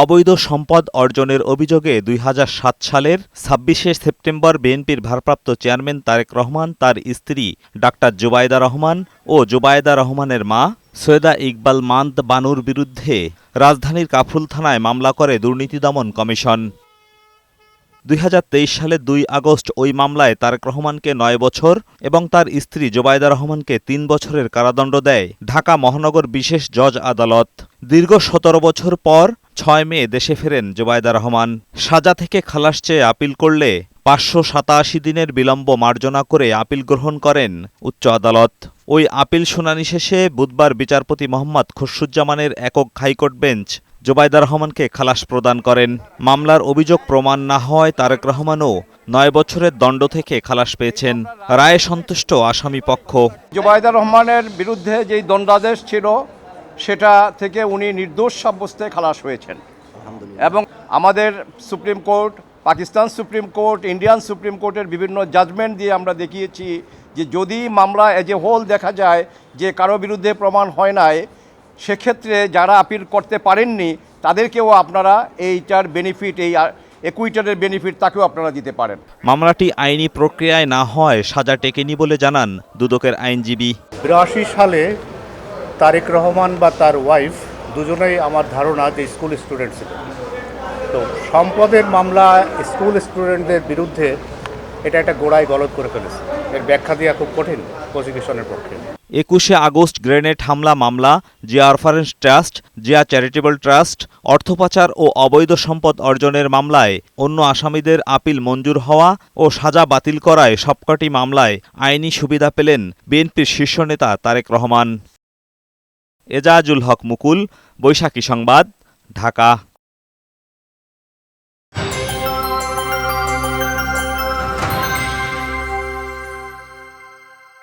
অবৈধ সম্পদ অর্জনের অভিযোগে ২০০৭ সালের ২৬শে সেপ্টেম্বর বিএনপির ভারপ্রাপ্ত চেয়ারম্যান তারেক রহমান, তার স্ত্রী ডাক্তার জুবাইদা রহমান ও জুবাইদা রহমানের মা সৈয়দা ইকবাল মান্দ বানুর বিরুদ্ধে রাজধানীর কাফরুল থানায় মামলা করে দুর্নীতি দমন কমিশন। ২০২৩ সালের ২ আগস্ট ওই মামলায় তারেক রহমানকে ৯ বছর এবং তার স্ত্রী জুবাইদা রহমানকে ৩ বছরের কারাদণ্ড দেয় ঢাকা মহানগর বিশেষ জজ আদালত। দীর্ঘ ১৭ বছর পর ৬ মে দেশে ফেরেন জুবাইদা রহমান। সাজা থেকে খালাস চেয়ে আপিল করলে ৫৮৭ দিনের বিলম্ব মার্জনা করে আপিল গ্রহণ করেন উচ্চ আদালত। ওই আপিল শুনানি শেষে বুধবার বিচারপতি মোহাম্মদ খসরুজ্জামানের একক হাইকোর্ট বেঞ্চ জুবাইদা রহমানকে খালাস প্রদান করেন। মামলার অভিযোগ প্রমাণ না হওয়ায় তারেক রহমানও ৯ বছরের দণ্ড থেকে খালাস পেয়েছেন। রায়ে সন্তুষ্ট আসামি পক্ষ। জুবাইদা রহমানের বিরুদ্ধে যেই দণ্ডাদেশ ছিল সেটা থেকে উনি নির্দোষ সাব্যস্তে খালাস হয়েছেন এবং আমাদের supreme court, Pakistan supreme court, Indian supreme কোর্টের বিভিন্ন জাজমেন্ট দিয়ে আমরা দেখিয়েছি যে যদি মামলা এজ এ হোল দেখা যায় যে কারো বিরুদ্ধে প্রমাণ হয় নাই, সেক্ষেত্রে যারা আপিল করতে পারেননি তাদেরকেও আপনারা এইটার বেনিফিট, এই একুইটারের বেনিফিট তাকেও আপনারা দিতে পারেন। মামলাটি আইনি প্রক্রিয়ায় না হয় সাজা টেকেনি বলে জানান দুদকের আইনজীবী। ৮২ সালে তারেক রহমান বা তার ওয়াইফ দুজনেই আমার ধারণা যে স্কুল স্টুডেন্ট ছিল। তো সম্পদের মামলা স্কুল স্টুডেন্টদের বিরুদ্ধে এটা একটা গোড়ায় গলদ করে ফেলেছে। এর ব্যাখ্যা দেওয়া খুব কঠিন প্রসিকিউশনের পক্ষে। ২১শে আগস্ট গ্রেনেড হামলা মামলা, Zia orphanage trust, Zia charitable trust, অর্থ পাচার ও অবৈধ সম্পদ অর্জনের মামলায় অন্য আসামিদের আপিল মঞ্জুর হওয়া ও সাজা বাতিল করায় সবকটি মামলায় আইনি সুবিধা পেলেন বিএনপির শীর্ষ নেতা তারেক রহমান। এজাজুল হক মুকুল, বৈশাখী সংবাদ, ঢাকা।